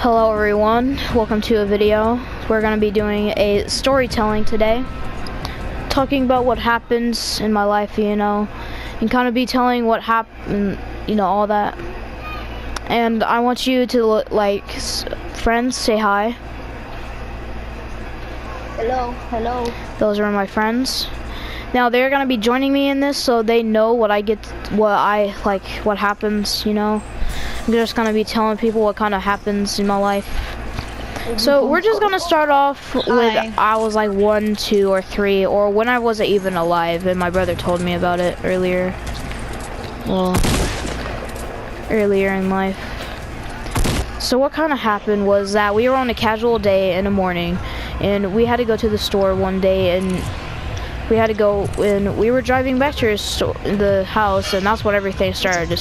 Hello everyone, welcome to a video. We're going to be doing a storytelling today, talking about what happens in my life, and kind of be telling what happened, all that. And I want you to look like friends, say hi. Hello. Those are my friends. Now they're going to be joining me in this, so they know what what happens, I'm just going to be telling people what kind of happens in my life. So we're just going to start off with I was like 1, 2, or 3, or when I wasn't even alive, and my brother told me about it earlier. Well, earlier in life. So what kind of happened was that we were on a casual day in the morning, and we had to go to the store one day, and we were driving back to the house, and that's when everything started to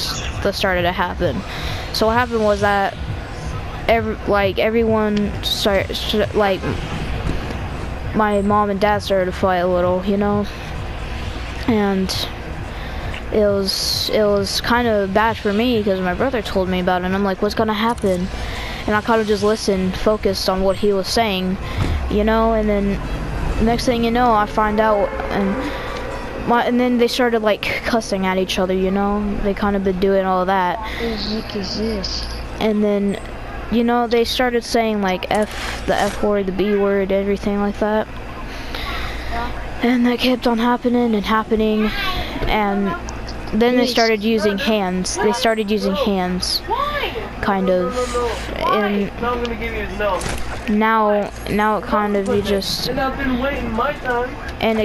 happen. So what happened was that everyone my mom and dad started to fight a little, and it was kind of bad for me because my brother told me about it, and I'm like, what's gonna happen? And I kind of just listened, focused on what he was saying, and then next thing you know, I find out, and then they started like cussing at each other, they kind of been doing all that. What the heck is this? And then, they started saying like the F word, the B word, everything like that. Yeah. And that kept on happening, and then they started using hands. Kind of, and now it kind of it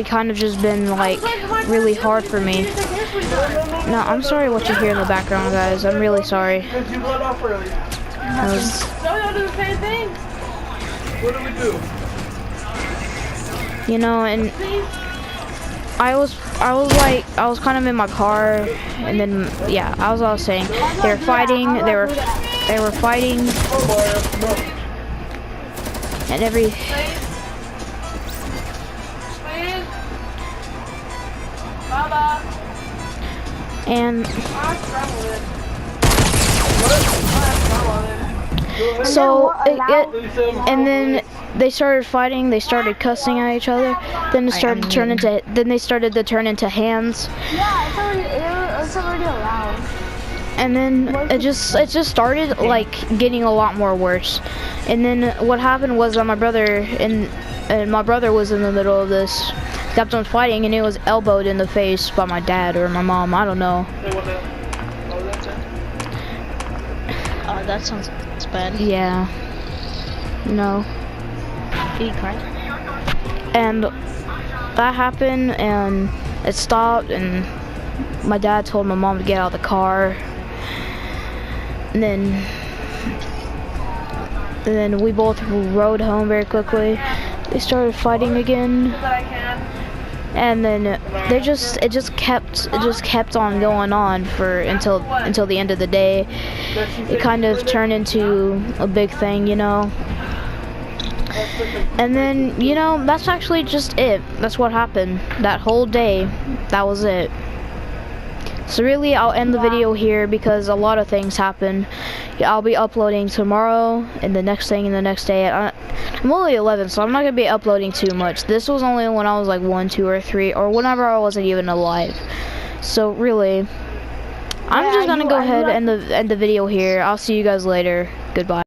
kind of just been like really hard for me. Now I'm sorry what you hear in the background, guys. I'm really sorry. What do we do? And I was kind of in my car, and then I was saying they were fighting, and so and then they started fighting, they started cussing at each other, then they started to turn into hands. Yeah, it's already allowed. And then it just started like getting a lot more worse. And then what happened was that my brother was in the middle of this, kept on fighting, and it was elbowed in the face by my dad or my mom, I don't know. Oh, that sounds bad. Yeah. No. Did he cry? And that happened, and it stopped, and my dad told my mom to get out of the car. And then we both rode home very quickly. They started fighting again, and then it just kept on going on until the end of the day. It kind of turned into a big thing, And then, that's actually just it. That's what happened. That whole day, that was it. So really, I'll end the video here because a lot of things happen. I'll be uploading tomorrow, and the next thing, and the next day. I'm only 11, so I'm not going to be uploading too much. This was only when I was like 1, 2, or 3, or whenever I wasn't even alive. So really, I'm just going to go ahead and end the video here. I'll see you guys later. Goodbye.